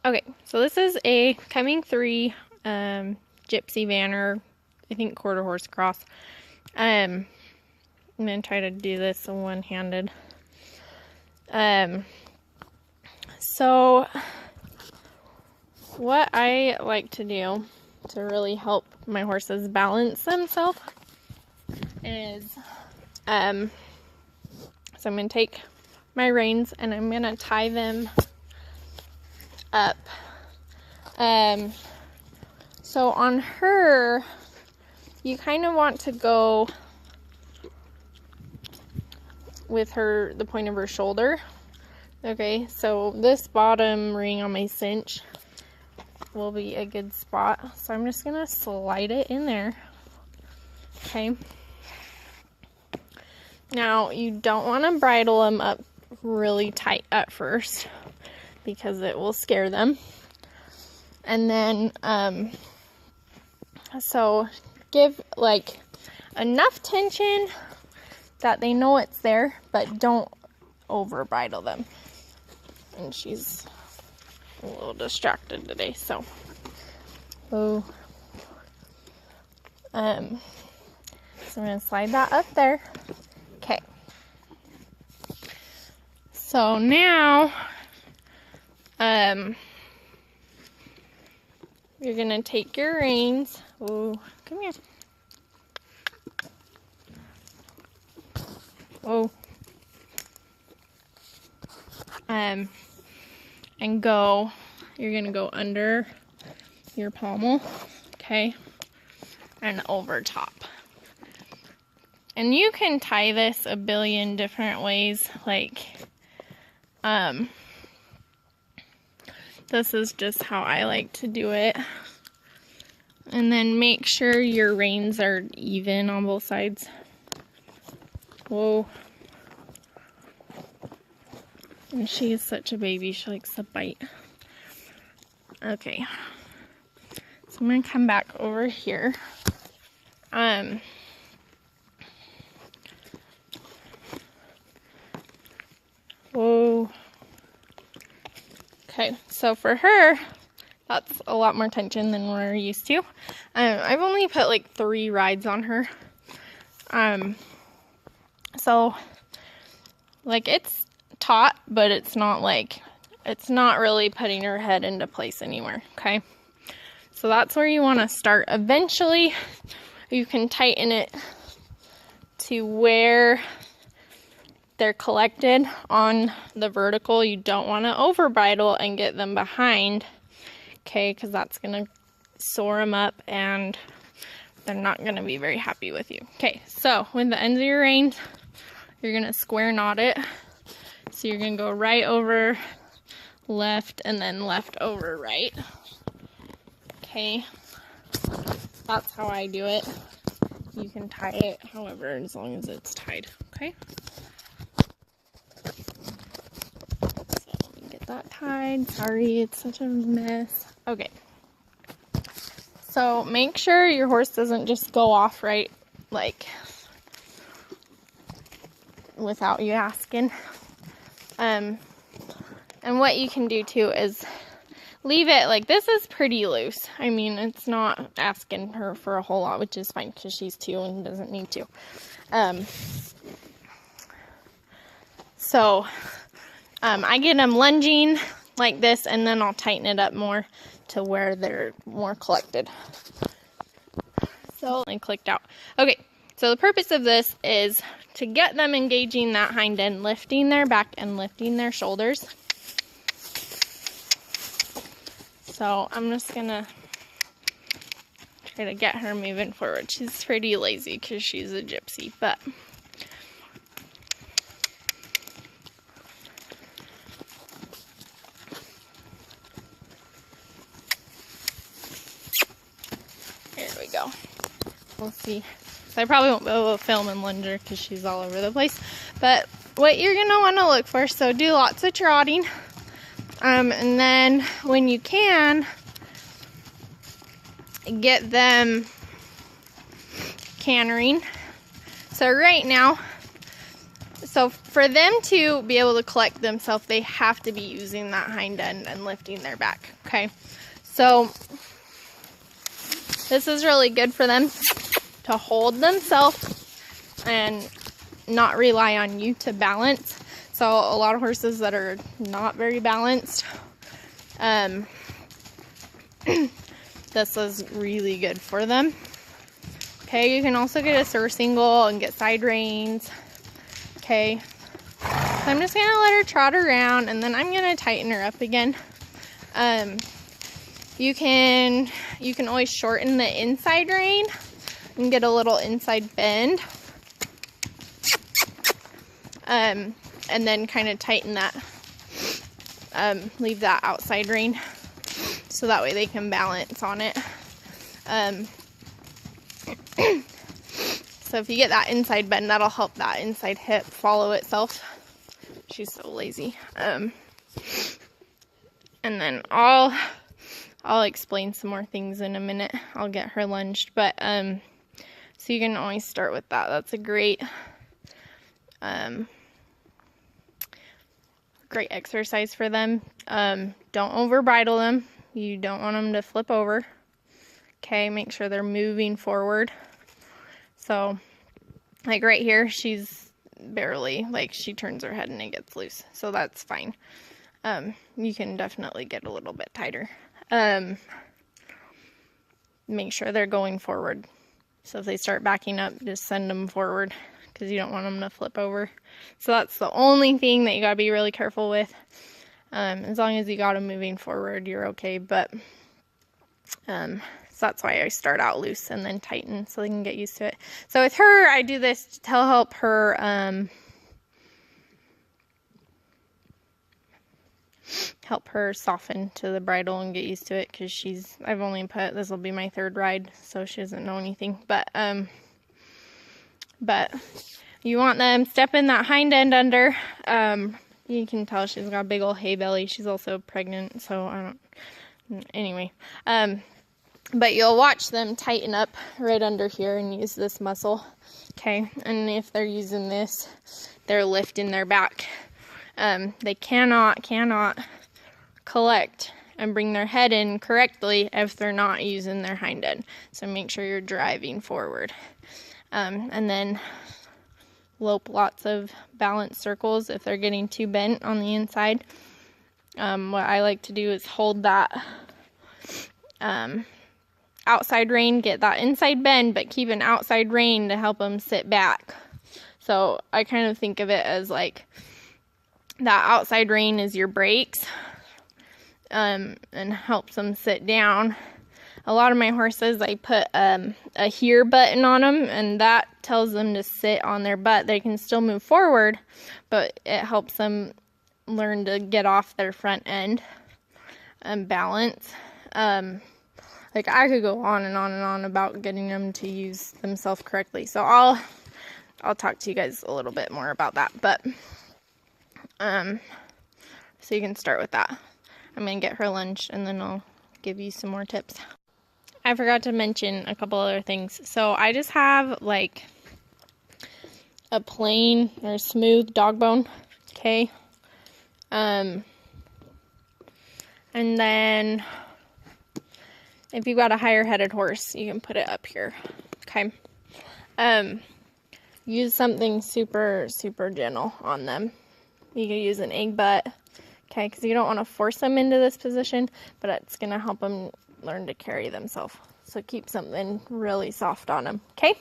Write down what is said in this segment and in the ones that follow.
Okay, so this is a Coming 3 Gypsy Vanner, I think quarter horse cross. I'm going to try to do this one-handed. So what I like to do to really help my horses balance themselves is, so I'm going to take my reins and I'm going to tie them up. So on her, you kind of want to go with the point of her shoulder. Okay, so this bottom ring on my cinch will be a good spot. So I'm just gonna slide it in there. Okay. Now you don't want to bridle them up really tight at first because it will scare them. And then, so give like enough tension that they know it's there, but don't over bridle them. And she's a little distracted today, so. So I'm gonna slide that up there. Okay. So now, you're gonna take your reins. Oh, come here. Oh. And you're gonna go under your pommel, okay, and over top. And you can tie this a billion different ways, like, this is just how I like to do it. And then make sure your reins are even on both sides. Whoa. And she is such a baby, she likes to bite. Okay. So I'm gonna come back over here. Whoa. Okay, so for her, that's a lot more tension than we're used to. I've only put like 3 rides on her. So, like, it's taut, but it's not really putting her head into place anywhere, okay? So that's where you want to start. Eventually, you can tighten it to where they're collected on the vertical. You don't want to over bridle and get them behind, okay, because that's going to soar them up and they're not going to be very happy with you. Okay, so with the ends of your reins, you're going to square knot it. So you're going to go right over left and then left over right. Okay, that's how I do it. You can tie it however, as long as it's tied, okay? So let me get that tied. Sorry, it's such a mess. Okay. So make sure your horse doesn't just go off right, like, without you asking. And what you can do too is leave it, like, this is pretty loose. I mean, it's not asking her for a whole lot, which is fine because she's 2 and doesn't need to. So I get them lunging like this, and then I'll tighten it up more to where they're more collected. So I clicked out. Okay, so the purpose of this is to get them engaging that hind end, lifting their back and lifting their shoulders. So I'm just gonna try to get her moving forward. She's pretty lazy because she's a gypsy, but here we go. We'll see. So I probably won't be able to film and lunge her because she's all over the place. But what you're gonna want to look for, so do lots of trotting. And then when you can, get them cantering. So right now, So for them to be able to collect themselves, they have to be using that hind end and lifting their back, okay? So this is really good for them to hold themselves and not rely on you to balance. So a lot of horses that are not very balanced, this is really good for them. Okay, you can also get a surcingle and get side reins. Okay, so I'm just gonna let her trot around, and then I'm gonna tighten her up again. You can always shorten the inside rein and get a little inside bend, and then kind of tighten that. Leave that outside rein so that way they can balance on it. So if you get that inside bend, that'll help that inside hip follow itself. She's so lazy. And then I'll explain some more things in a minute. I'll get her lunged, but so you can always start with that. That's a great great exercise for them. Don't over bridle them. You don't want them to flip over. Okay, make sure they're moving forward. So, like right here, she's barely, like she turns her head and it gets loose. So that's fine. You can definitely get a little bit tighter. Make sure they're going forward. So if they start backing up, just send them forward because you don't want them to flip over. So that's the only thing that you gotta be really careful with. As long as you got them moving forward, you're okay. But so that's why I start out loose and then tighten so they can get used to it. So with her, I do this to help her soften to the bridle and get used to it, because I've only put, this will be my third ride, so she doesn't know anything. But you want them stepping that hind end under. You can tell she's got a big old hay belly. She's also pregnant, so anyway. But you'll watch them tighten up right under here and use this muscle, okay? And if they're using this, they're lifting their back. They cannot collect and bring their head in correctly if they're not using their hind end. So make sure you're driving forward. And then lope lots of balance circles if they're getting too bent on the inside. What I like to do is hold that outside rein, get that inside bend, but keep an outside rein to help them sit back. So I kind of think of it as like that outside rein is your brakes, and helps them sit down. A lot of my horses, I put a here button on them, and that tells them to sit on their butt. They can still move forward, but it helps them learn to get off their front end and balance. Like I could go on and on and on about getting them to use themselves correctly. So I'll talk to you guys a little bit more about that. But so you can start with that. I'm gonna get her lunch and then I'll give you some more tips. I forgot to mention a couple other things. So I just have like a plain or smooth dog bone, okay? And then if you've got a higher headed horse, you can put it up here, okay? Use something super, super gentle on them. You can use an egg butt, okay? Because you don't want to force them into this position, but it's going to help them learn to carry themselves. So keep something really soft on them, okay?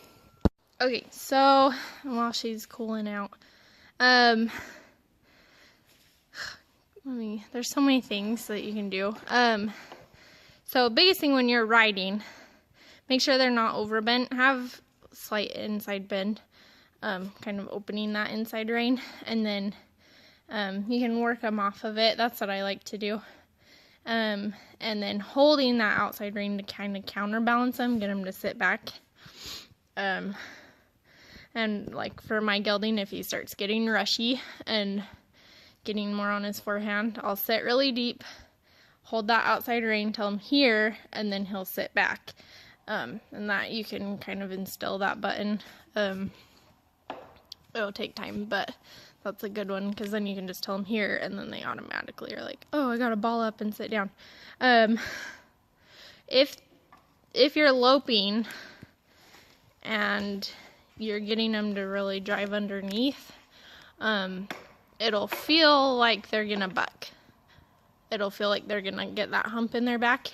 Okay, so while she's cooling out, there's so many things that you can do. So biggest thing when you're riding, make sure they're not overbent. Have slight inside bend, kind of opening that inside rein, and then you can work them off of it. That's what I like to do. And then holding that outside rein to kind of counterbalance them, get them to sit back. And like for my gelding, if he starts getting rushy and getting more on his forehand, I'll sit really deep, hold that outside rein till I'm here, and then he'll sit back. And that you can kind of instill that button it'll take time, but that's a good one, because then you can just tell them here, and then they automatically are like, oh, I gotta ball up and sit down. If you're loping and you're getting them to really drive underneath, it'll feel like they're gonna buck. It'll feel like they're gonna get that hump in their back.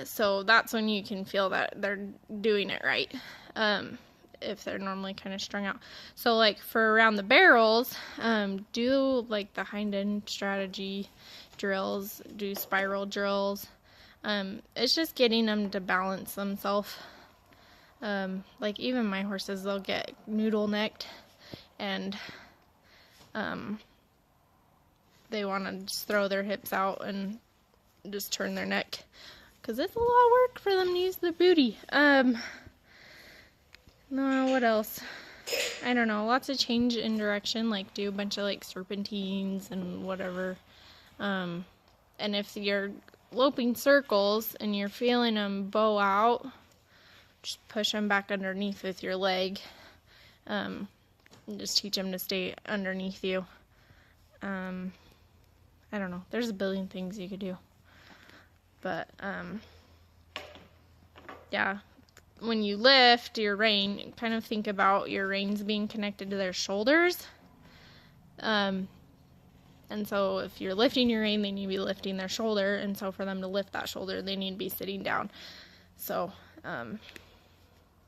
So that's when you can feel that they're doing it right. If they're normally kind of strung out. So like for around the barrels, do like the hind end strategy drills, do spiral drills. It's just getting them to balance themselves. Like even my horses, they'll get noodle necked, and they want to just throw their hips out and just turn their neck, because it's a lot of work for them to use the booty. No, what else? I don't know. Lots of change in direction, like do a bunch of like serpentines and whatever. And if you're loping circles and you're feeling them bow out, just push them back underneath with your leg. And just teach them to stay underneath you. I don't know. There's a billion things you could do. But, yeah. When you lift your rein, kind of think about your reins being connected to their shoulders. And so if you're lifting your rein, they need to be lifting their shoulder. And so for them to lift that shoulder, they need to be sitting down. So, I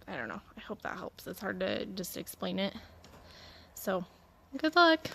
don't know. I hope that helps. It's hard to just explain it. So, good luck.